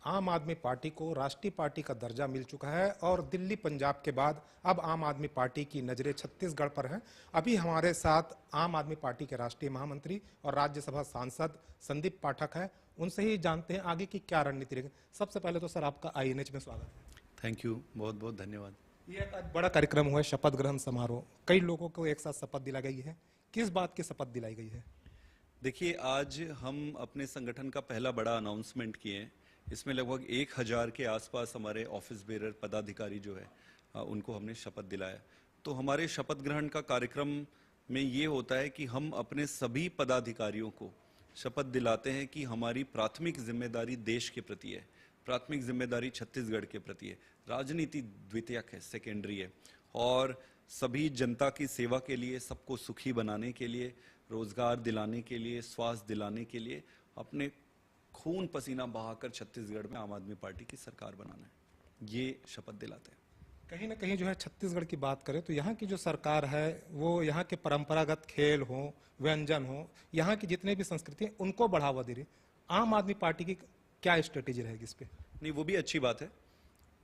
आम आदमी पार्टी को राष्ट्रीय पार्टी का दर्जा मिल चुका है और दिल्ली पंजाब के बाद अब आम आदमी पार्टी की नजरें छत्तीसगढ़ पर हैं। अभी हमारे साथ आम आदमी पार्टी के राष्ट्रीय महामंत्री और राज्यसभा सांसद संदीप पाठक हैं। उनसे ही जानते हैं आगे की क्या रणनीति रहेगी। सबसे पहले तो सर आपका INH में स्वागत है। थैंक यू, बहुत बहुत धन्यवाद। ये एक आज बड़ा कार्यक्रम हुआ है, शपथ ग्रहण समारोह। कई लोगों को एक साथ शपथ दिलाई गई है। किस बात की शपथ दिलाई गई है? देखिए, आज हम अपने संगठन का पहला बड़ा अनाउंसमेंट किए हैं। इसमें लगभग 1000 के आसपास हमारे ऑफिस बेरर पदाधिकारी जो है उनको हमने शपथ दिलाया। तो हमारे शपथ ग्रहण का कार्यक्रम में ये होता है कि हम अपने सभी पदाधिकारियों को शपथ दिलाते हैं कि हमारी प्राथमिक जिम्मेदारी देश के प्रति है, प्राथमिक जिम्मेदारी छत्तीसगढ़ के प्रति है, राजनीति द्वितीयक है, सेकेंडरी है, और सभी जनता की सेवा के लिए, सबको सुखी बनाने के लिए, रोजगार दिलाने के लिए, स्वास्थ्य दिलाने के लिए अपने खून पसीना बहाकर छत्तीसगढ़ में आम आदमी पार्टी की सरकार बनाना है, ये शपथ दिलाते हैं। कहीं ना कहीं जो है छत्तीसगढ़ की बात करें तो यहाँ की जो सरकार है वो यहाँ के परंपरागत खेल हो, व्यंजन हो, यहाँ की जितने भी संस्कृति है उनको बढ़ावा दे रही। आम आदमी पार्टी की क्या स्ट्रेटेजी रहेगी इस पे? नहीं, वो भी अच्छी बात है।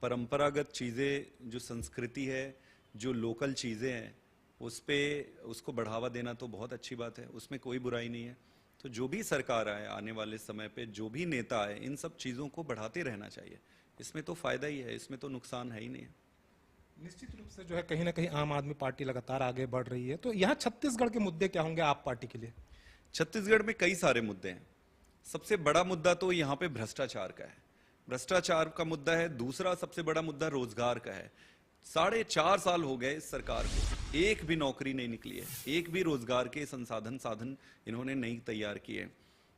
परंपरागत चीज़ें, जो संस्कृति है, जो लोकल चीज़ें हैं, उसको बढ़ावा देना तो बहुत अच्छी बात है, उसमें कोई बुराई नहीं है। तो जो भी सरकार आए आने वाले समय पे, जो भी नेता आए, इन सब चीज़ों को बढ़ाते रहना चाहिए। इसमें तो फायदा ही है, इसमें तो नुकसान है ही नहीं है। निश्चित रूप से जो है कहीं ना कहीं आम आदमी पार्टी लगातार आगे बढ़ रही है। तो यहाँ छत्तीसगढ़ के मुद्दे क्या होंगे आप पार्टी के लिए? छत्तीसगढ़ में कई सारे मुद्दे हैं। सबसे बड़ा मुद्दा तो यहाँ पे भ्रष्टाचार का है, भ्रष्टाचार का मुद्दा है। दूसरा सबसे बड़ा मुद्दा रोजगार का है। 4.5 साल हो गए इस सरकार को, एक भी नौकरी नहीं निकली है, एक भी रोजगार के साधन इन्होंने नहीं तैयार किए।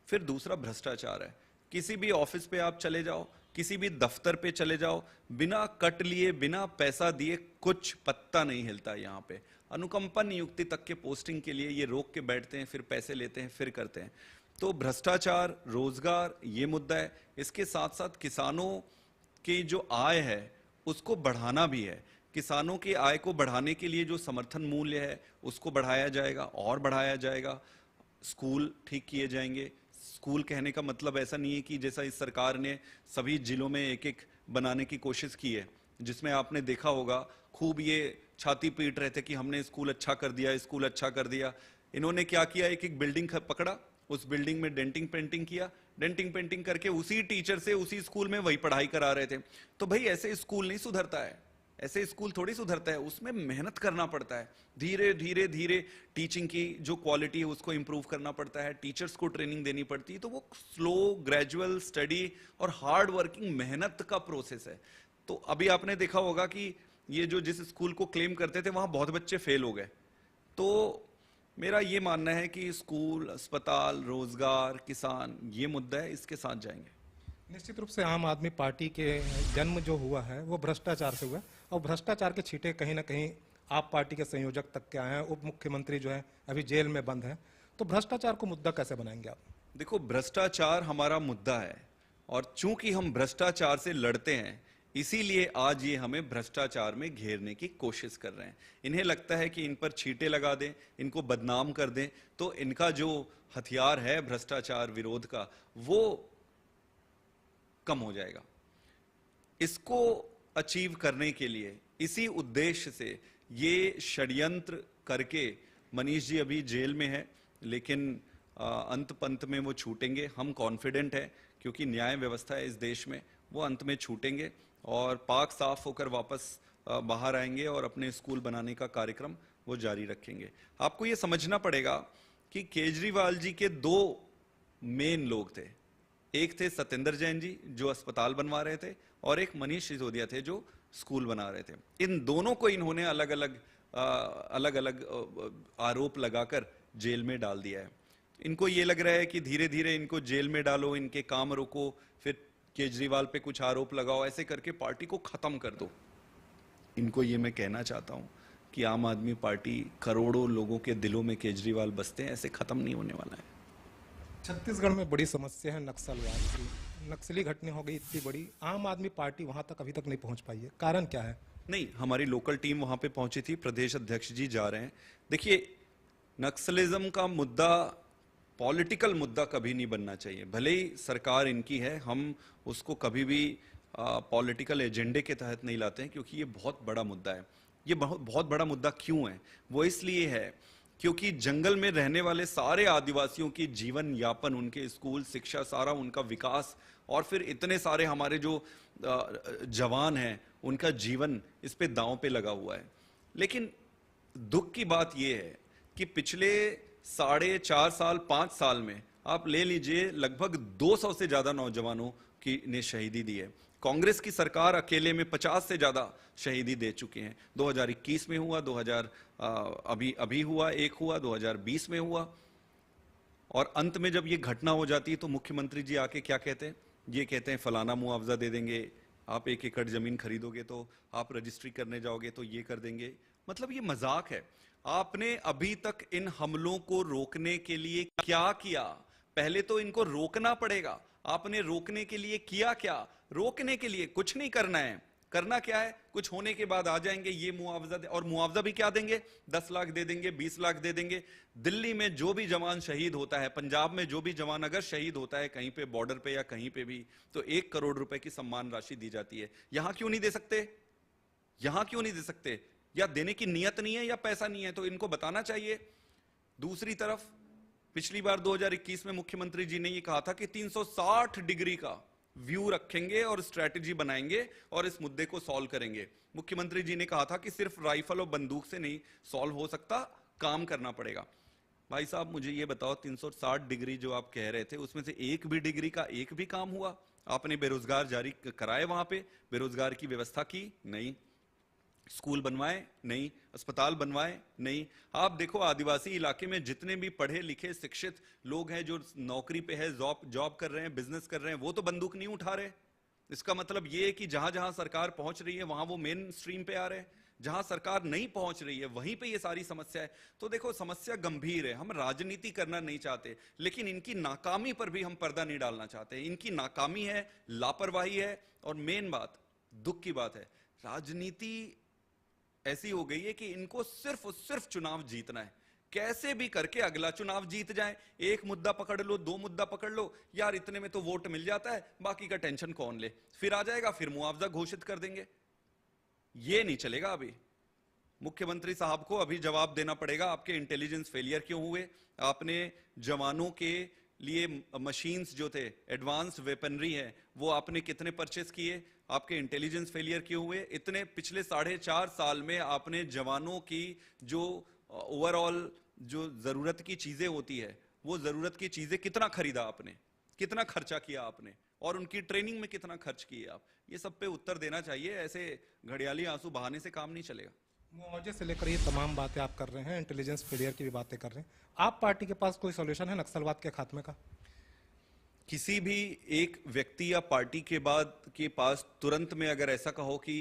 फिर दूसरा भ्रष्टाचार है। किसी भी ऑफिस पे आप चले जाओ, किसी भी दफ्तर पे चले जाओ, बिना कट लिए, बिना पैसा दिए कुछ पत्ता नहीं हिलता यहाँ पे। अनुकंपा नियुक्ति तक के पोस्टिंग के लिए ये रोक के बैठते हैं, फिर पैसे लेते हैं, फिर करते हैं। तो भ्रष्टाचार, रोजगार, ये मुद्दा है। इसके साथ साथ किसानों की जो आय है उसको बढ़ाना भी है। किसानों की आय को बढ़ाने के लिए जो समर्थन मूल्य है उसको बढ़ाया जाएगा और बढ़ाया जाएगा। स्कूल ठीक किए जाएंगे। स्कूल कहने का मतलब ऐसा नहीं है कि जैसा इस सरकार ने सभी जिलों में एक एक बनाने की कोशिश की है, जिसमें आपने देखा होगा खूब ये छाती पीट रहे थे कि हमने स्कूल अच्छा कर दिया, स्कूल अच्छा कर दिया। इन्होंने क्या किया, एक एक बिल्डिंग पकड़ा, उस बिल्डिंग में डेंटिंग पेंटिंग किया, डेंटिंग पेंटिंग करके उसी टीचर से उसी स्कूल में वही पढ़ाई करा रहे थे। तो भाई ऐसे स्कूल नहीं सुधरता है, ऐसे स्कूल थोड़ी सुधरता है। उसमें मेहनत करना पड़ता है, धीरे धीरे धीरे टीचिंग की जो क्वालिटी है उसको इंप्रूव करना पड़ता है, टीचर्स को ट्रेनिंग देनी पड़ती है। तो वो स्लो, ग्रेजुअल स्टडी और हार्ड वर्किंग मेहनत का प्रोसेस है। तो अभी आपने देखा होगा कि ये जो जिस स्कूल को क्लेम करते थे वहां बहुत बच्चे फेल हो गए। तो मेरा ये मानना है कि स्कूल, अस्पताल, रोजगार, किसान, ये मुद्दा है, इसके साथ जाएंगे। निश्चित रूप से आम आदमी पार्टी के जन्म जो हुआ है वो भ्रष्टाचार से हुआ और भ्रष्टाचार के छींटे कहीं ना कहीं आप पार्टी के संयोजक तक के आए हैं। उप मुख्यमंत्री जो है अभी जेल में बंद है। तो भ्रष्टाचार को मुद्दा कैसे बनाएंगे आप? देखो, भ्रष्टाचार हमारा मुद्दा है और चूंकि हम भ्रष्टाचार से लड़ते हैं, इसीलिए आज ये हमें भ्रष्टाचार में घेरने की कोशिश कर रहे हैं। इन्हें लगता है कि इन पर छींटे लगा दें, इनको बदनाम कर दें, तो इनका जो हथियार है भ्रष्टाचार विरोध का, वो कम हो जाएगा। इसको अचीव करने के लिए, इसी उद्देश्य से ये षड्यंत्र करके, मनीष जी अभी जेल में है लेकिन अंत पंत में वो छूटेंगे। हम कॉन्फिडेंट है क्योंकि न्याय व्यवस्था है इस देश में, वो अंत में छूटेंगे और पाक साफ होकर वापस बाहर आएंगे और अपने स्कूल बनाने का कार्यक्रम वो जारी रखेंगे। आपको ये समझना पड़ेगा कि केजरीवाल जी के 2 मेन लोग थे। एक थे सत्येंद्र जैन जी जो अस्पताल बनवा रहे थे और एक मनीष सिसोदिया थे जो स्कूल बना रहे थे। इन दोनों को इन्होंने अलग अलग आरोप लगाकर जेल में डाल दिया है। इनको ये लग रहा है कि धीरे धीरे इनको जेल में डालो, इनके काम रोको, फिर केजरीवाल पे कुछ आरोप लगाओ, ऐसे करके पार्टी को खत्म कर दो। इनको ये मैं कहना चाहता हूं कि आम आदमी पार्टी, करोड़ों लोगों के दिलों में केजरीवाल बसते हैं, ऐसे खत्म नहीं होने वाला है। छत्तीसगढ़ में बड़ी समस्या है नक्सलवाद की। नक्सली घटना हो गई इतनी बड़ी, आम आदमी पार्टी वहां तक अभी तक नहीं पहुंच पाई है। कारण क्या है? नहीं, हमारी लोकल टीम वहां पे पहुंची थी, प्रदेश अध्यक्ष जी जा रहे हैं। देखिए, नक्सलिज्म का मुद्दा पॉलिटिकल मुद्दा कभी नहीं बनना चाहिए। भले ही सरकार इनकी है, हम उसको कभी भी पॉलिटिकल एजेंडे के तहत नहीं लाते हैं, क्योंकि ये बहुत बड़ा मुद्दा है। ये बहुत बड़ा मुद्दा क्यों है? वो इसलिए है क्योंकि जंगल में रहने वाले सारे आदिवासियों की जीवन यापन, उनके स्कूल, शिक्षा, सारा उनका विकास, और फिर इतने सारे हमारे जो जवान हैं उनका जीवन इस पे दांव पे लगा हुआ है। लेकिन दुख की बात यह है कि पिछले 4.5 साल 5 साल में आप ले लीजिए, लगभग 200 से ज्यादा नौजवानों की ने शहीदी दी है। कांग्रेस की सरकार अकेले में 50 से ज्यादा शहीदी दे चुके हैं। 2021 में हुआ, अभी हुआ, एक हुआ 2020 में हुआ। और अंत में जब ये घटना हो जाती है तो मुख्यमंत्री जी आके क्या कहते हैं? ये कहते हैं फलाना मुआवजा दे देंगे, आप 1 एकड़ जमीन खरीदोगे तो, आप रजिस्ट्री करने जाओगे तो ये कर देंगे। मतलब ये मजाक है। आपने अभी तक इन हमलों को रोकने के लिए क्या किया? पहले तो इनको रोकना पड़ेगा। आपने रोकने के लिए किया क्या? रोकने के लिए कुछ नहीं करना है। करना क्या है? कुछ होने के बाद आ जाएंगे ये मुआवजा और मुआवजा भी क्या देंगे? 10 लाख दे देंगे, 20 लाख दे देंगे। दिल्ली में जो भी जवान शहीद होता है, पंजाब में जो भी जवान अगर शहीद होता है कहीं पे बॉर्डर पे या कहीं पे भी, तो 1 करोड़ रुपए की सम्मान राशि दी जाती है। यहां क्यों नहीं दे सकते? यहां क्यों नहीं दे सकते? या देने की नीयत नहीं है या पैसा नहीं है? तो इनको बताना चाहिए। दूसरी तरफ पिछली बार 2021 में मुख्यमंत्री जी ने ये कहा था कि 360 डिग्री का व्यू रखेंगे और स्ट्रेटेजी बनाएंगे और इस मुद्दे को सॉल्व करेंगे। मुख्यमंत्री जी ने कहा था कि सिर्फ राइफल और बंदूक से नहीं सॉल्व हो सकता, काम करना पड़ेगा। भाई साहब मुझे ये बताओ, 360 डिग्री जो आप कह रहे थे उसमें से एक भी डिग्री का एक भी काम हुआ? आपने बेरोजगार जारी कराए, वहां पे बेरोजगार की व्यवस्था की? नहीं। स्कूल बनवाए? नहीं। अस्पताल बनवाए? नहीं। आप देखो आदिवासी इलाके में जितने भी पढ़े लिखे शिक्षित लोग हैं जो नौकरी पे है, जॉब कर रहे हैं, बिजनेस कर रहे हैं, वो तो बंदूक नहीं उठा रहे। इसका मतलब ये है कि जहां जहां सरकार पहुंच रही है वहां वो मेन स्ट्रीम पे आ रहे हैं, जहां सरकार नहीं पहुंच रही है वहीं पे ये सारी समस्या है। तो देखो समस्या गंभीर है। हम राजनीति करना नहीं चाहते, लेकिन इनकी नाकामी पर भी हम पर्दा नहीं डालना चाहते। इनकी नाकामी है, लापरवाही है, और मेन बात, दुख की बात है, राजनीति ऐसी हो गई है कि इनको सिर्फ चुनाव जीतना है। कैसे भी करके अगला चुनाव जीत जाए। एक मुद्दा पकड़ लो, 2 मुद्दा पकड़ लो, यार इतने में तो वोट मिल जाता है, बाकी का टेंशन कौन ले, फिर आ जाएगा, फिर मुआवजा घोषित कर देंगे। ये नहीं चलेगा। अभी मुख्यमंत्री साहब को अभी जवाब देना पड़ेगा, आपके इंटेलिजेंस फेलियर क्यों हुए? आपने जवानों के लिए मशीन्स जो थे, एडवांस्ड वेपनरी है, वो आपने कितने परचेस किए? आपके इंटेलिजेंस फेलियर क्यों हुए? इतने पिछले 4.5 साल में आपने जवानों की जो ओवरऑल जो जरूरत की चीजें होती है, वो जरूरत की चीजें कितना खरीदा आपने, कितना खर्चा किया आपने, और उनकी ट्रेनिंग में कितना खर्च किए आप? ये सब पे उत्तर देना चाहिए। ऐसे घड़ियाली आंसू बहाने से काम नहीं चलेगा। मुआवजे से लेकर ये तमाम बातें आप कर रहे हैं, इंटेलिजेंस फेलियर की भी बातें कर रहे हैं। आप पार्टी के पास कोई सॉल्यूशन है नक्सलवाद के खात्मे का? किसी भी एक व्यक्ति या पार्टी के पास तुरंत में अगर ऐसा कहो कि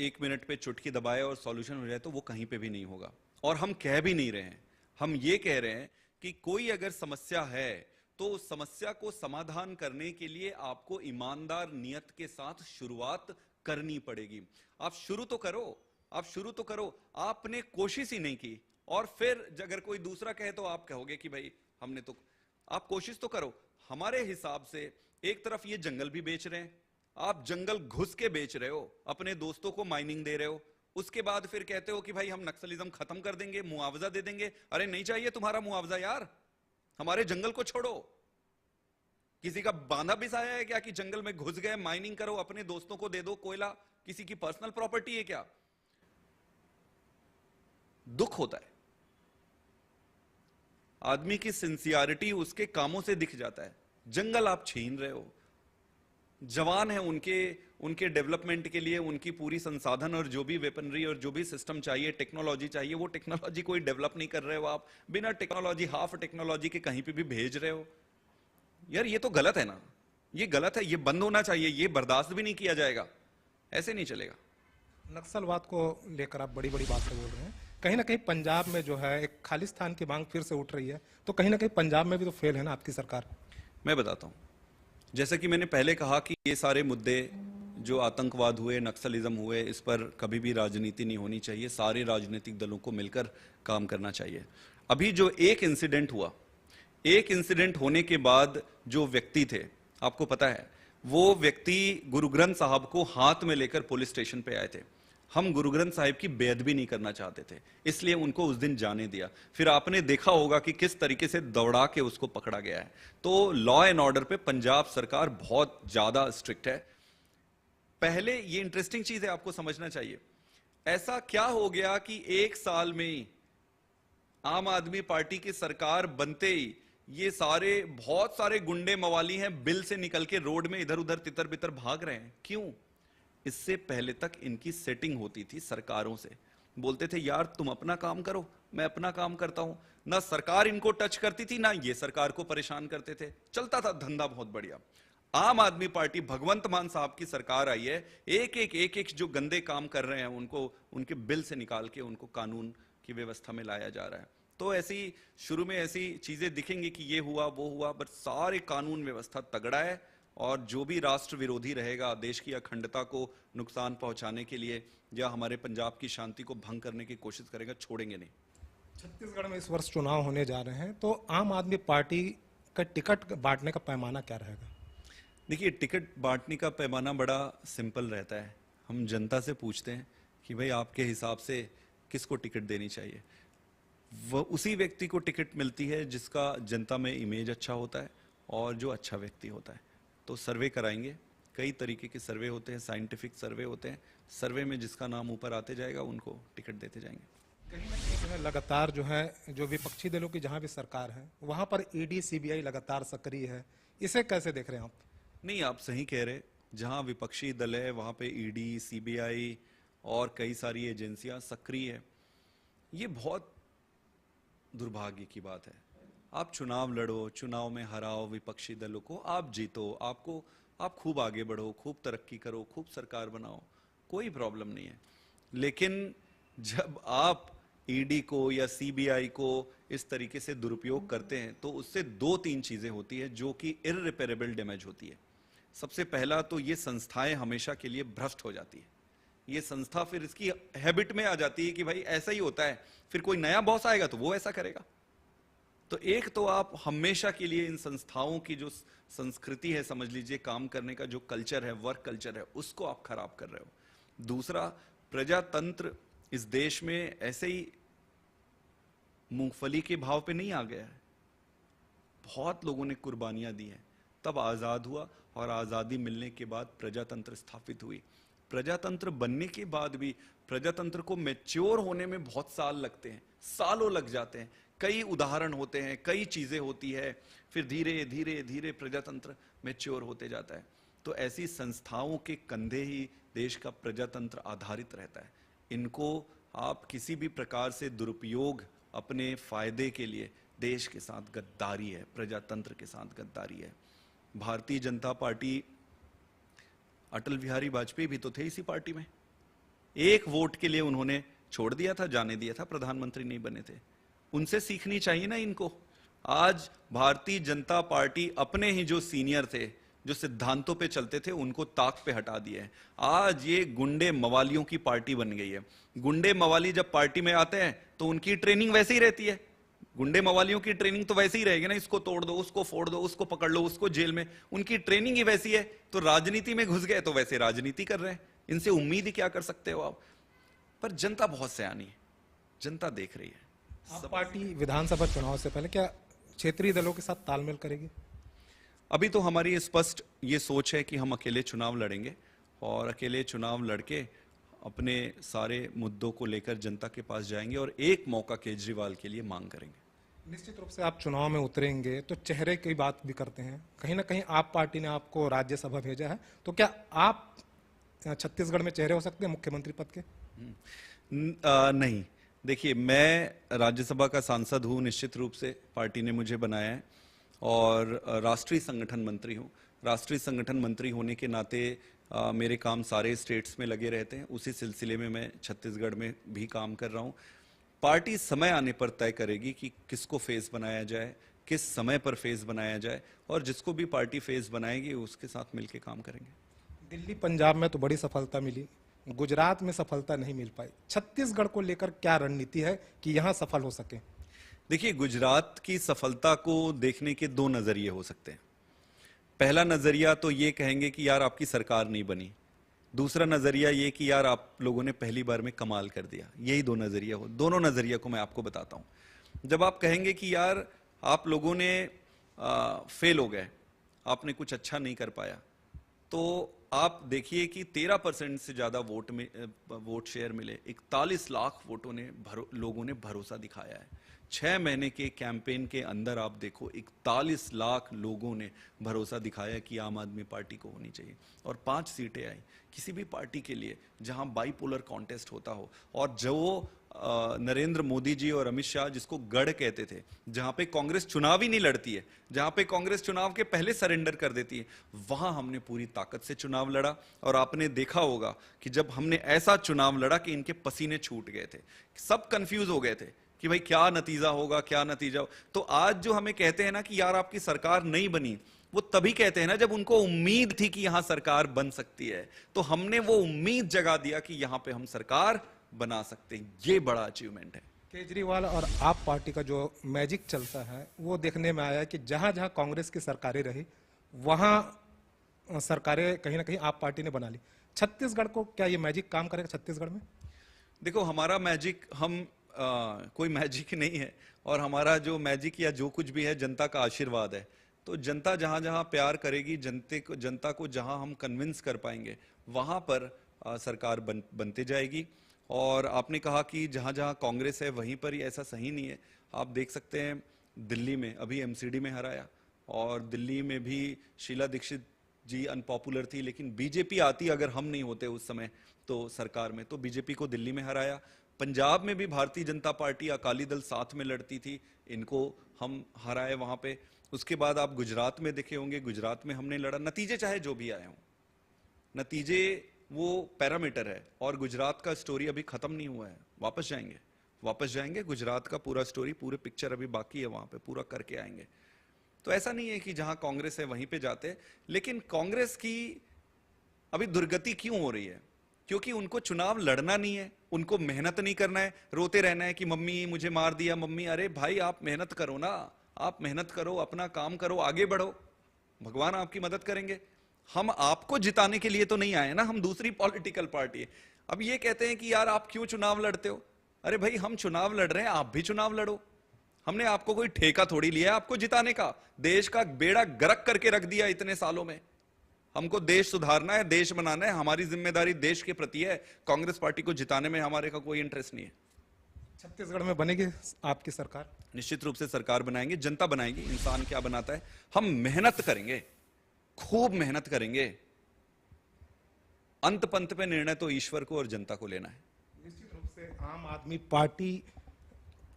1 मिनट पे चुटकी दबाए और सॉल्यूशन हो जाए, तो वो कहीं पे भी नहीं होगा। और हम कह भी नहीं रहे हैं, हम ये कह रहे हैं कि कोई अगर समस्या है तो उस समस्या को समाधान करने के लिए आपको ईमानदार नियत के साथ शुरुआत करनी पड़ेगी। आप शुरू तो करो, आप शुरू तो करो। आपने कोशिश ही नहीं की, और फिर अगर कोई दूसरा कहे तो आप कहोगे कि भाई हमने तो। आप कोशिश तो करो। हमारे हिसाब से एक तरफ ये जंगल भी बेच रहे हैं, आप जंगल घुस के बेच रहे हो, अपने दोस्तों को माइनिंग दे रहे हो, उसके बाद फिर कहते हो कि भाई हम नक्सलिज्म खत्म कर देंगे, मुआवजा दे देंगे। अरे नहीं चाहिए तुम्हारा मुआवजा यार, हमारे जंगल को छोड़ो। किसी का बांधा बिसाया है क्या कि जंगल में घुस गए, माइनिंग करो, अपने दोस्तों को दे दो कोयला? किसी की पर्सनल प्रॉपर्टी है क्या? दुख होता है। आदमी की सिंसियरिटी उसके कामों से दिख जाता है। जंगल आप छीन रहे हो, जवान है उनके डेवलपमेंट के लिए उनकी पूरी संसाधन और जो भी वेपनरी और जो भी सिस्टम चाहिए, टेक्नोलॉजी चाहिए, वो टेक्नोलॉजी कोई डेवलप नहीं कर रहे हो आप। बिना टेक्नोलॉजी, हाफ टेक्नोलॉजी के कहीं पे भी भेज रहे हो। यार ये तो गलत है ना, ये गलत है, ये बंद होना चाहिए, ये बर्दाश्त भी नहीं किया जाएगा, ऐसे नहीं चलेगा। नक्सलवाद को लेकर आप बड़ी बड़ी बातें बोल रहे हैं। कहीं ना कहीं पंजाब में जो है एक खालिस्तान की मांग फिर से उठ रही है, तो कहीं ना कहीं पंजाब में भी तो फेल है ना आपकी सरकार? मैं बताता हूं, जैसे कि मैंने पहले कहा कि ये सारे मुद्दे जो आतंकवाद हुए, नक्सलिज्म हुए, इस पर कभी भी राजनीति नहीं होनी चाहिए। सारे राजनीतिक दलों को मिलकर काम करना चाहिए। अभी जो एक इंसिडेंट हुआ, एक इंसिडेंट होने के बाद जो व्यक्ति थे, आपको पता है, वो व्यक्ति गुरु ग्रंथ साहब को हाथ में लेकर पुलिस स्टेशन पे आए थे। हम गुरु ग्रंथ साहिब की बेअदबी नहीं करना चाहते थे, इसलिए उनको उस दिन जाने दिया। फिर आपने देखा होगा कि किस तरीके से दौड़ा के उसको पकड़ा गया है। तो लॉ एंड ऑर्डर पे पंजाब सरकार बहुत ज्यादा स्ट्रिक्ट है। पहले ये इंटरेस्टिंग चीज है, आपको समझना चाहिए, ऐसा क्या हो गया कि एक साल में ही आम आदमी पार्टी की सरकार बनते ही ये बहुत सारे गुंडे मवाली हैं, बिल से निकल के रोड में इधर उधर तितर बितर भाग रहे हैं। क्यों? इससे पहले तक इनकी सेटिंग होती थी सरकारों से। बोलते थे यार तुम अपना काम करो, मैं अपना काम करता हूं। ना सरकार इनको टच करती थी, ना ये सरकार को परेशान करते थे। चलता था धंधा बहुत बढ़िया। आम आदमी पार्टी, भगवंत मान साहब की सरकार आई है, एक एक जो गंदे काम कर रहे हैं उनको उनके बिल से निकाल के उनको कानून की व्यवस्था में लाया जा रहा है। तो ऐसी शुरू में ऐसी चीजें दिखेंगी कि ये हुआ वो हुआ, बट सारे कानून व्यवस्था तगड़ा है। और जो भी राष्ट्र विरोधी रहेगा, देश की अखंडता को नुकसान पहुंचाने के लिए या हमारे पंजाब की शांति को भंग करने की कोशिश करेगा, छोड़ेंगे नहीं। छत्तीसगढ़ में इस वर्ष चुनाव होने जा रहे हैं, तो आम आदमी पार्टी का टिकट बांटने का पैमाना क्या रहेगा? देखिए, टिकट बांटने का पैमाना बड़ा सिंपल रहता है। हम जनता से पूछते हैं कि भाई आपके हिसाब से किसको टिकट देनी चाहिए। वह उसी व्यक्ति को टिकट मिलती है जिसका जनता में इमेज अच्छा होता है और जो अच्छा व्यक्ति होता है। तो सर्वे कराएंगे, कई तरीके के सर्वे होते हैं, साइंटिफिक सर्वे होते हैं। सर्वे में जिसका नाम ऊपर आते जाएगा उनको टिकट देते जाएंगे। कहीं ना कहीं जो है लगातार जो विपक्षी दलों की जहां भी सरकार है वहां पर ईडी सीबीआई लगातार सक्रिय है, इसे कैसे देख रहे हैं आप? नहीं, आप सही कह रहे। जहां विपक्षी दल है वहां पे ईडी, सीबीआई और कई सारी एजेंसियां सक्रिय है। ये बहुत दुर्भाग्य की बात है। आप चुनाव लड़ो, चुनाव में हराओ विपक्षी दलों को, आप जीतो, आप खूब आगे बढ़ो, खूब तरक्की करो, खूब सरकार बनाओ, कोई प्रॉब्लम नहीं है। लेकिन जब आप ईडी को या सीबीआई को इस तरीके से दुरुपयोग करते हैं तो उससे 2-3 चीजें होती है जो कि इररिपेरेबल डैमेज होती है। सबसे पहला तो ये संस्थाएं हमेशा के लिए भ्रष्ट हो जाती है। ये संस्था फिर इसकी हैबिट में आ जाती है कि भाई ऐसा ही होता है, फिर कोई नया बॉस आएगा तो वो ऐसा करेगा। तो एक तो आप हमेशा के लिए इन संस्थाओं की जो संस्कृति है, समझ लीजिए काम करने का जो कल्चर है, वर्क कल्चर है, उसको आप खराब कर रहे हो। दूसरा, प्रजातंत्र इस देश में ऐसे ही मूंगफली के भाव पे नहीं आ गया है। बहुत लोगों ने कुर्बानियां दी हैं, तब आजाद हुआ और आजादी मिलने के बाद प्रजातंत्र स्थापित हुई। प्रजातंत्र बनने के बाद भी प्रजातंत्र को मैच्योर होने में बहुत साल लगते हैं, सालों लग जाते हैं। कई उदाहरण होते हैं, कई चीजें होती है, फिर धीरे धीरे धीरे प्रजातंत्र मैच्योर होते जाता है। तो ऐसी संस्थाओं के कंधे ही देश का प्रजातंत्र आधारित रहता है। इनको आप किसी भी प्रकार से दुरुपयोग अपने फायदे के लिए, देश के साथ गद्दारी है, प्रजातंत्र के साथ गद्दारी है। भारतीय जनता पार्टी, अटल बिहारी वाजपेयी भी तो थे इसी पार्टी में। एक वोट के लिए उन्होंने छोड़ दिया था, जाने दिया था, प्रधानमंत्री नहीं बने थे। उनसे सीखनी चाहिए ना इनको। आज भारतीय जनता पार्टी अपने ही जो सीनियर थे, जो सिद्धांतों पे चलते थे, उनको ताक पे हटा दिया है। आज ये गुंडे मवालियों की पार्टी बन गई है। गुंडे मवाली जब पार्टी में आते हैं तो उनकी ट्रेनिंग वैसे ही रहती है। गुंडे मवालियों की ट्रेनिंग तो वैसे ही रहेगी ना, इसको तोड़ दो, उसको फोड़ दो, उसको पकड़ लो, उसको जेल में। उनकी ट्रेनिंग ही वैसी है। तो राजनीति में घुस गए तो वैसे राजनीति कर रहे हैं। इनसे उम्मीद ही क्या कर सकते हो आप? पर जनता बहुत सयानी है, जनता देख रही है। आप पार्टी विधानसभा चुनाव से पहले क्या क्षेत्रीय दलों के साथ तालमेल करेगी? अभी तो हमारी स्पष्ट ये सोच है कि हम अकेले चुनाव लड़ेंगे और अकेले चुनाव लड़के अपने सारे मुद्दों को लेकर जनता के पास जाएंगे और एक मौका केजरीवाल के लिए मांग करेंगे। निश्चित रूप से आप चुनाव में उतरेंगे तो चेहरे की बात भी करते हैं। कहीं ना कहीं आप पार्टी ने आपको राज्यसभा भेजा है, तो क्या आप छत्तीसगढ़ में चेहरे हो सकते हैं मुख्यमंत्री पद के? नहीं, देखिए, मैं राज्यसभा का सांसद हूँ, निश्चित रूप से पार्टी ने मुझे बनाया है, और राष्ट्रीय संगठन मंत्री हूँ। राष्ट्रीय संगठन मंत्री होने के नाते मेरे काम सारे स्टेट्स में लगे रहते हैं। उसी सिलसिले में मैं छत्तीसगढ़ में भी काम कर रहा हूँ। पार्टी समय आने पर तय करेगी कि किसको फेस बनाया जाए, किस समय पर फेस बनाया जाए, और जिसको भी पार्टी फेस बनाएगी उसके साथ मिलकर काम करेंगे। दिल्ली पंजाब में तो बड़ी सफलता मिली, गुजरात में सफलता नहीं मिल पाई। छत्तीसगढ़ को लेकर क्या रणनीति है कि यहां सफल हो सके? देखिए, गुजरात की सफलता को देखने के दो नजरिए हो सकते हैं। पहला नजरिया तो ये कहेंगे कि यार आपकी सरकार नहीं बनी, दूसरा नजरिया ये कि यार आप लोगों ने पहली बार में कमाल कर दिया। यही दो नजरिया हो, दोनों नजरिया को मैं आपको बताता हूं। जब आप कहेंगे कि यार आप लोगों ने फेल हो गए, आपने कुछ अच्छा नहीं कर पाया, तो आप देखिए कि 13% से ज्यादा वोट शेयर मिले, 41 लाख वोटों ने लोगों ने भरोसा दिखाया है। 6 महीने के कैंपेन के अंदर आप देखो 41 लाख लोगों ने भरोसा दिखाया कि आम आदमी पार्टी को होनी चाहिए, और 5 सीटें आई। किसी भी पार्टी के लिए जहां बाइपोलर कॉन्टेस्ट होता हो, और जो नरेंद्र मोदी जी और अमित शाह जिसको गढ़ कहते थे, जहां पे कांग्रेस चुनाव ही नहीं लड़ती है, जहां पे कांग्रेस चुनाव के पहले सरेंडर कर देती है, वहां हमने पूरी ताकत से चुनाव लड़ा। और आपने देखा होगा कि जब हमने ऐसा चुनाव लड़ा कि इनके पसीने छूट गए थे, सब कंफ्यूज हो गए थे कि भाई क्या नतीजा होगा, क्या नतीजा हो। तो आज जो हमें कहते हैं ना कि यार आपकी सरकार नहीं बनी, वो तभी कहते हैं ना जब उनको उम्मीद थी कि यहां सरकार बन सकती है। तो हमने वो उम्मीद जगा दिया कि यहां पे हम सरकार बना सकते हैं। ये बड़ा अचीवमेंट है। केजरीवाल और आप पार्टी का जो मैजिक चलता है वो देखने में आया कि जहां जहां कांग्रेस की सरकारें रही वहां सरकारें कहीं ना कहीं आप पार्टी ने बना ली। छत्तीसगढ़ को क्या ये मैजिक काम करेगा छत्तीसगढ़ में? देखो, हमारा मैजिक कोई मैजिक नहीं है, और हमारा जो मैजिक या जो कुछ भी है जनता का आशीर्वाद है। तो जनता जहां जहां प्यार करेगी, जनता को जहां हम कन्विंस कर पाएंगे, वहां पर सरकार बनते जाएगी। और आपने कहा कि जहां जहां कांग्रेस है वहीं पर ही, ऐसा सही नहीं है। आप देख सकते हैं दिल्ली में अभी एमसीडी में हराया, और दिल्ली में भी शीला दीक्षित जी अनपॉपुलर थी, लेकिन बीजेपी आती अगर हम नहीं होते उस समय तो सरकार में, तो बीजेपी को दिल्ली में हराया। पंजाब में भी भारतीय जनता पार्टी अकाली दल साथ में लड़ती थी, इनको हम हराए वहां पे। उसके बाद आप गुजरात में देखे होंगे, गुजरात में हमने लड़ा। नतीजे चाहे जो भी आए हों, नतीजे वो पैरामीटर है, और गुजरात का स्टोरी अभी खत्म नहीं हुआ है। वापस जाएंगे। गुजरात का पूरा स्टोरी, पूरे पिक्चर अभी बाकी है, वहां पे पूरा करके आएंगे। तो ऐसा नहीं है कि जहां कांग्रेस है वहीं पे जाते। लेकिन कांग्रेस की अभी दुर्गति क्यों हो रही है? क्योंकि उनको चुनाव लड़ना नहीं है, उनको मेहनत नहीं करना है, रोते रहना है कि मम्मी मुझे मार दिया, मम्मी। अरे भाई, आप मेहनत करो ना, आप मेहनत करो, अपना काम करो, आगे बढ़ो, भगवान आपकी मदद करेंगे। हम आपको जिताने के लिए तो नहीं आए ना, हम दूसरी पॉलिटिकल पार्टी है। अब ये कहते हैं कि यार आप क्यों चुनाव लड़ते हो? अरे भाई, हम चुनाव लड़ रहे हैं, आप भी चुनाव लड़ो। हमने आपको कोई ठेका थोड़ी लिया है आपको जिताने का। देश का बेड़ा गर्क करके रख दिया इतने सालों में। हमको देश सुधारना है, देश बनाना है, हमारी जिम्मेदारी देश के प्रति है। कांग्रेस पार्टी को जिताने में हमारे का कोई इंटरेस्ट नहीं है। छत्तीसगढ़ में बनेगी आपकी सरकार? निश्चित रूप से सरकार बनाएंगे, जनता बनाएगी। इंसान क्या बनाता है? हम मेहनत करेंगे, खूब मेहनत करेंगे। अंत पंत पे निर्णय तो ईश्वर को और जनता को लेना है। निश्चित रूप से आम आदमी पार्टी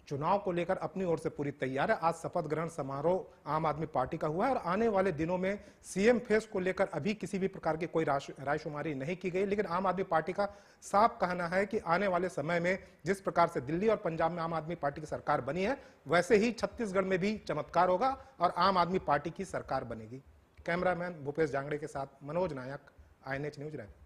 चुनाव को लेकर अपनी ओर से पूरी तैयार है। आज शपथ ग्रहण समारोह आम आदमी पार्टी का हुआ है, और आने वाले दिनों में सीएम फेस को लेकर अभी किसी भी प्रकार की कोई रायशुमारी नहीं की गई। लेकिन आम आदमी पार्टी का साफ कहना है कि आने वाले समय में जिस प्रकार से दिल्ली और पंजाब में आम आदमी पार्टी की सरकार बनी है, वैसे ही छत्तीसगढ़ में भी चमत्कार होगा और आम आदमी पार्टी की सरकार बनेगी। कैमरामैन भूपेश जांगड़े के साथ मनोज नायक, INH न्यूज रायपुर।